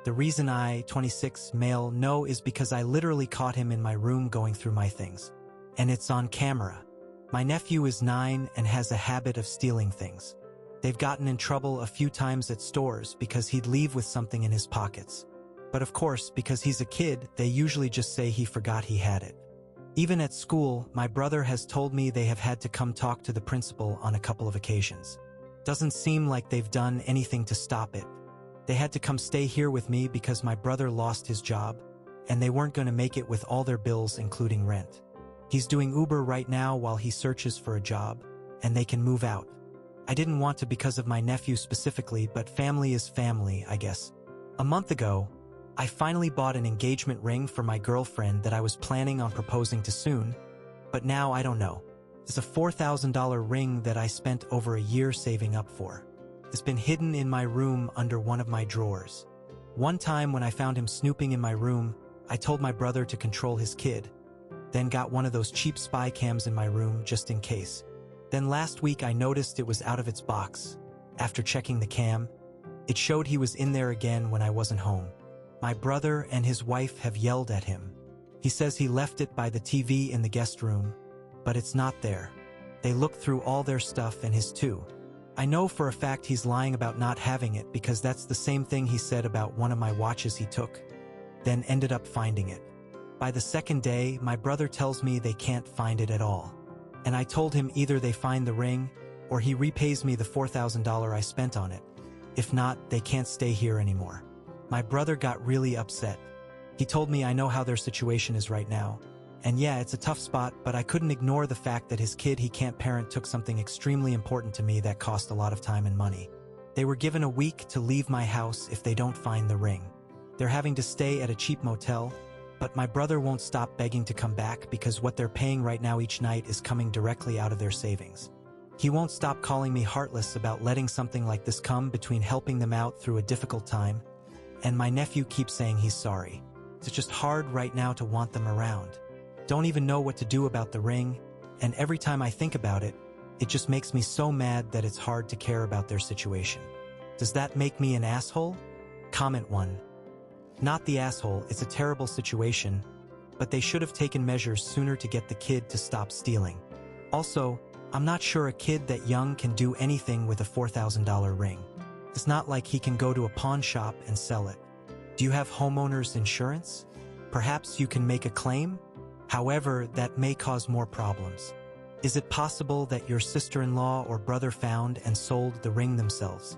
The reason I, 26, male, know is because I literally caught him in my room going through my things. And it's on camera. My nephew is 9 and has a habit of stealing things. They've gotten in trouble a few times at stores because he'd leave with something in his pockets. But of course, because he's a kid, they usually just say he forgot he had it. Even at school, my brother has told me they have had to come talk to the principal on a couple of occasions. Doesn't seem like they've done anything to stop it. They had to come stay here with me because my brother lost his job, and they weren't going to make it with all their bills, including rent. He's doing Uber right now while he searches for a job, and they can move out. I didn't want to because of my nephew specifically, but family is family, I guess. A month ago, I finally bought an engagement ring for my girlfriend that I was planning on proposing to soon, but now I don't know. It's a $4,000 ring that I spent over a year saving up for. It's been hidden in my room under one of my drawers. One time when I found him snooping in my room, I told my brother to control his kid, then got one of those cheap spy cams in my room just in case. Then last week I noticed it was out of its box. After checking the cam, it showed he was in there again when I wasn't home. My brother and his wife have yelled at him. He says he left it by the TV in the guest room, but it's not there. They looked through all their stuff and his too. I know for a fact he's lying about not having it because that's the same thing he said about one of my watches he took, then ended up finding it. By the second day, my brother tells me they can't find it at all. And I told him either they find the ring or he repays me the $4,000 I spent on it. If not, they can't stay here anymore. My brother got really upset. He told me I know how their situation is right now. And yeah, it's a tough spot, but I couldn't ignore the fact that his kid he can't parent took something extremely important to me that cost a lot of time and money. They were given a week to leave my house if they don't find the ring. They're having to stay at a cheap motel, but my brother won't stop begging to come back because what they're paying right now each night is coming directly out of their savings. He won't stop calling me heartless about letting something like this come between helping them out through a difficult time, and my nephew keeps saying he's sorry. It's just hard right now to want them around. Don't even know what to do about the ring, and every time I think about it, it just makes me so mad that it's hard to care about their situation. Does that make me an asshole? Comment 1. Not the asshole, it's a terrible situation, but they should have taken measures sooner to get the kid to stop stealing. Also, I'm not sure a kid that young can do anything with a $4,000 ring. It's not like he can go to a pawn shop and sell it. Do you have homeowner's insurance? Perhaps you can make a claim? However, that may cause more problems. Is it possible that your sister-in-law or brother found and sold the ring themselves?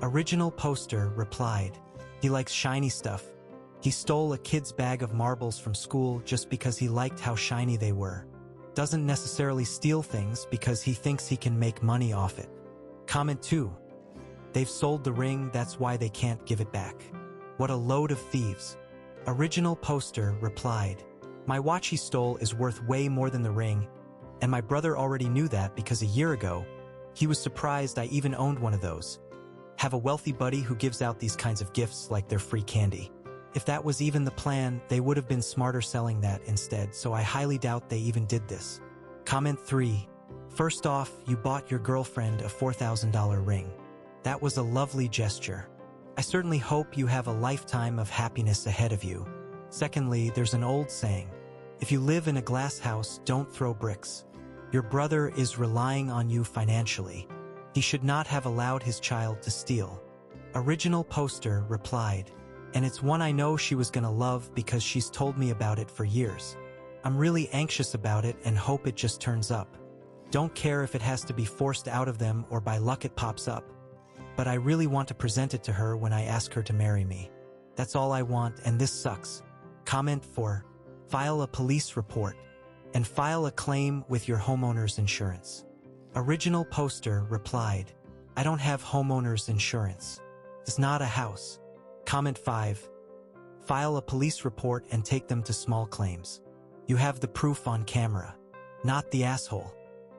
Original poster replied, he likes shiny stuff. He stole a kid's bag of marbles from school just because he liked how shiny they were. Doesn't necessarily steal things because he thinks he can make money off it. Comment 2. They've sold the ring, that's why they can't give it back. What a load of thieves. Original poster replied, my watch he stole is worth way more than the ring, and my brother already knew that because a year ago, he was surprised I even owned one of those. Have a wealthy buddy who gives out these kinds of gifts like they're free candy. If that was even the plan, they would have been smarter selling that instead, so I highly doubt they even did this. Comment 3. First off, you bought your girlfriend a $4,000 ring. That was a lovely gesture. I certainly hope you have a lifetime of happiness ahead of you. Secondly, there's an old saying, if you live in a glass house, don't throw bricks. Your brother is relying on you financially. He should not have allowed his child to steal. Original poster replied, and it's one I know she was gonna love because she's told me about it for years. I'm really anxious about it and hope it just turns up. Don't care if it has to be forced out of them or by luck it pops up. But I really want to present it to her when I ask her to marry me. That's all I want, and this sucks. Comment 4. File a police report and file a claim with your homeowner's insurance. Original poster replied, I don't have homeowner's insurance. It's not a house. Comment 5. File a police report and take them to small claims. You have the proof on camera. Not the asshole.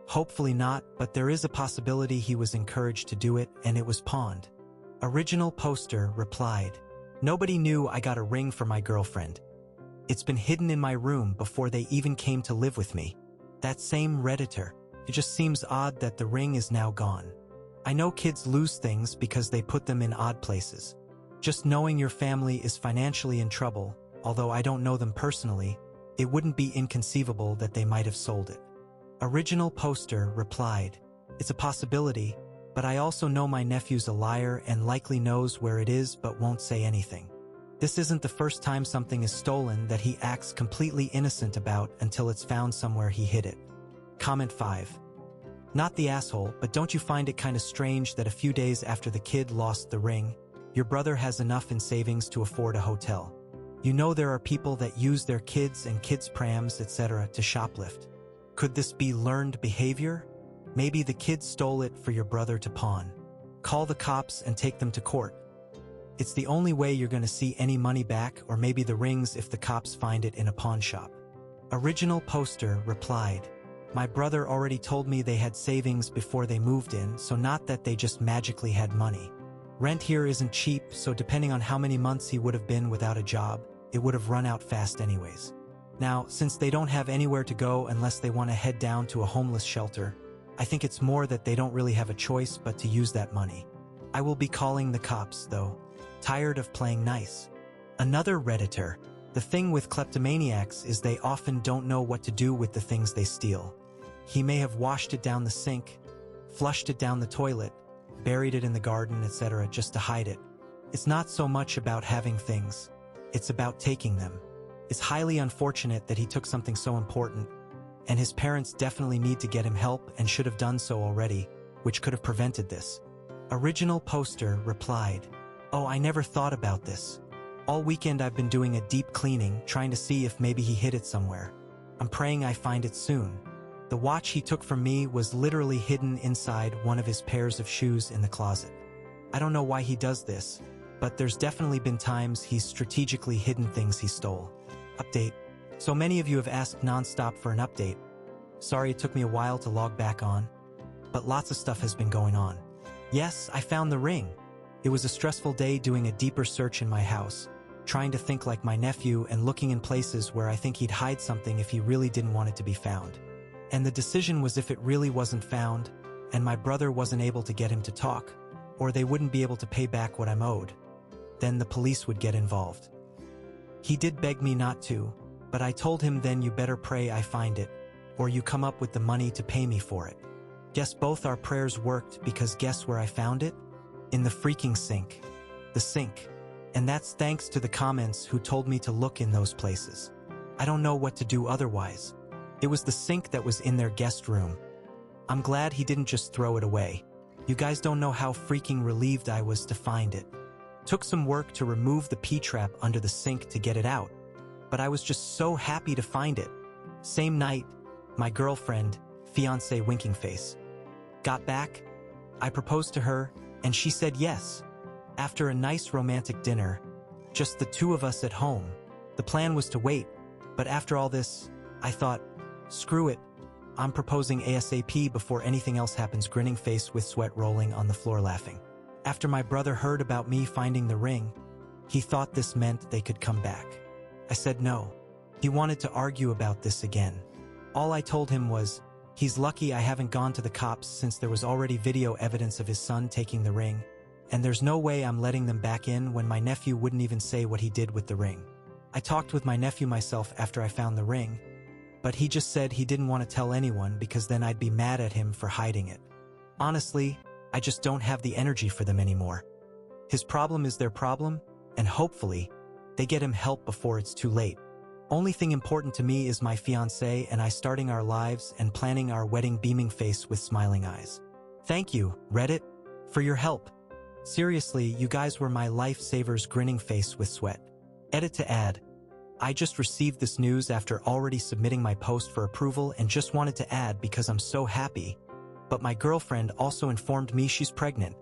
Hopefully not, but there is a possibility he was encouraged to do it and it was pawned. Original poster replied, nobody knew I got a ring for my girlfriend. It's been hidden in my room before they even came to live with me. That same Redditor. It just seems odd that the ring is now gone. I know kids lose things because they put them in odd places. Just knowing your family is financially in trouble, although I don't know them personally, it wouldn't be inconceivable that they might have sold it. Original poster replied, "It's a possibility, but I also know my nephew's a liar and likely knows where it is but won't say anything. This isn't the first time something is stolen that he acts completely innocent about until it's found somewhere he hid it." Comment 5. Not the asshole, but don't you find it kinda strange that a few days after the kid lost the ring, your brother has enough in savings to afford a hotel? You know there are people that use their kids and kids' prams, etc. to shoplift. Could this be learned behavior? Maybe the kid stole it for your brother to pawn. Call the cops and take them to court. It's the only way you're gonna see any money back, or maybe the rings if the cops find it in a pawn shop. Original poster replied, "My brother already told me they had savings before they moved in, so not that they just magically had money. Rent here isn't cheap, so depending on how many months he would have been without a job, it would have run out fast anyways. Now, since they don't have anywhere to go unless they want to head down to a homeless shelter, I think it's more that they don't really have a choice but to use that money. I will be calling the cops, though. Tired of playing nice." Another Redditor, "The thing with kleptomaniacs is they often don't know what to do with the things they steal. He may have washed it down the sink, flushed it down the toilet, buried it in the garden, etc. just to hide it. It's not so much about having things, it's about taking them. It's highly unfortunate that he took something so important, and his parents definitely need to get him help and should have done so already, which could have prevented this." Original poster replied, "Oh, I never thought about this. All weekend I've been doing a deep cleaning, trying to see if maybe he hid it somewhere. I'm praying I find it soon. The watch he took from me was literally hidden inside one of his pairs of shoes in the closet. I don't know why he does this, but there's definitely been times he's strategically hidden things he stole." Update. So many of you have asked nonstop for an update. Sorry it took me a while to log back on, but lots of stuff has been going on. Yes, I found the ring. It was a stressful day doing a deeper search in my house, trying to think like my nephew and looking in places where I think he'd hide something if he really didn't want it to be found. And the decision was if it really wasn't found, and my brother wasn't able to get him to talk, or they wouldn't be able to pay back what I'm owed, then the police would get involved. He did beg me not to, but I told him then you better pray I find it, or you come up with the money to pay me for it. Guess both our prayers worked because guess where I found it? In the freaking sink. The sink. And that's thanks to the comments who told me to look in those places. I don't know what to do otherwise. It was the sink that was in their guest room. I'm glad he didn't just throw it away. You guys don't know how freaking relieved I was to find it. Took some work to remove the P-trap under the sink to get it out, but I was just so happy to find it. Same night, my girlfriend, fiancé winking face, got back. I proposed to her, and she said yes. After a nice romantic dinner, just the two of us at home. The plan was to wait, but after all this, I thought, screw it. I'm proposing ASAP before anything else happens, grinning face with sweat rolling on the floor laughing. After my brother heard about me finding the ring, he thought this meant they could come back. I said no. He wanted to argue about this again. All I told him was, he's lucky I haven't gone to the cops since there was already video evidence of his son taking the ring, and there's no way I'm letting them back in when my nephew wouldn't even say what he did with the ring. I talked with my nephew myself after I found the ring, but he just said he didn't want to tell anyone because then I'd be mad at him for hiding it. Honestly, I just don't have the energy for them anymore. His problem is their problem, and hopefully, they get him help before it's too late. Only thing important to me is my fiancé and I starting our lives and planning our wedding, beaming face with smiling eyes. Thank you, Reddit, for your help. Seriously, you guys were my lifesavers, grinning face with sweat. Edit to add. I just received this news after already submitting my post for approval and just wanted to add because I'm so happy. But my girlfriend also informed me she's pregnant.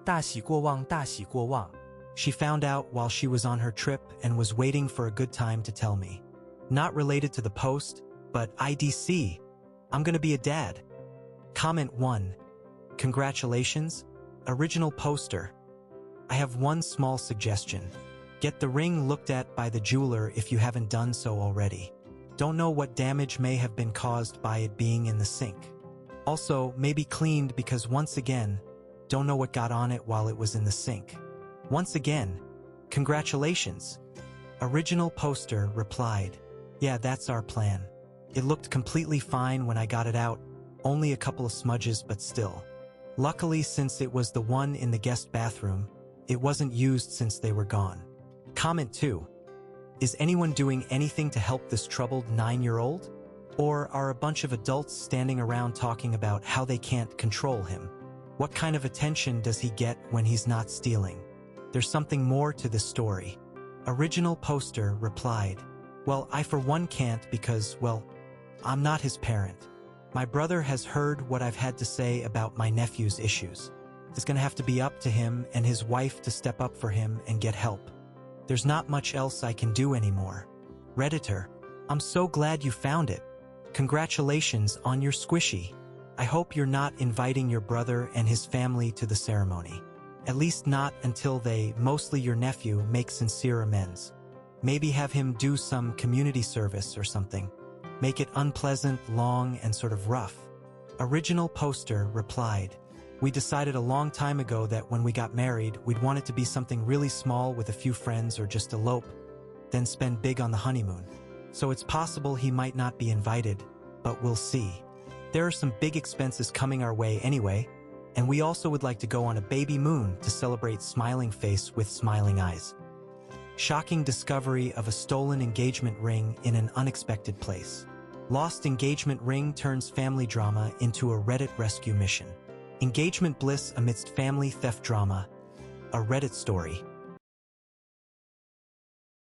大喜过望，大喜过望。 She found out while she was on her trip and was waiting for a good time to tell me. Not related to the post, but IDC. I'm gonna be a dad. Comment 1. Congratulations, original poster. I have one small suggestion. Get the ring looked at by the jeweler if you haven't done so already. Don't know what damage may have been caused by it being in the sink. Also, maybe cleaned because once again, don't know what got on it while it was in the sink. Once again, Congratulations. Original poster replied, yeah, that's our plan. It looked completely fine when I got it out, only a couple of smudges but still. Luckily, since it was the one in the guest bathroom, it wasn't used since they were gone. Comment 2. Is anyone doing anything to help this troubled 9-year-old? Or are a bunch of adults standing around talking about how they can't control him? What kind of attention does he get when he's not stealing? There's something more to this story. Original poster replied, well, I for one can't because, well, I'm not his parent. My brother has heard what I've had to say about my nephew's issues. It's gonna have to be up to him and his wife to step up for him and get help. There's not much else I can do anymore. Redditor, I'm so glad you found it. Congratulations on your squishy. I hope you're not inviting your brother and his family to the ceremony. At least not until they, mostly your nephew, make sincere amends. Maybe have him do some community service or something. Make it unpleasant, long, and sort of rough. Original poster replied, we decided a long time ago that when we got married, we'd want it to be something really small with a few friends or just elope, then spend big on the honeymoon. So it's possible he might not be invited, but we'll see. There are some big expenses coming our way anyway, and we also would like to go on a baby moon to celebrate smiling face with smiling eyes. Shocking discovery of a stolen engagement ring in an unexpected place. Lost engagement ring turns family drama into a Reddit rescue mission. Engagement bliss amidst family theft drama. A Reddit story.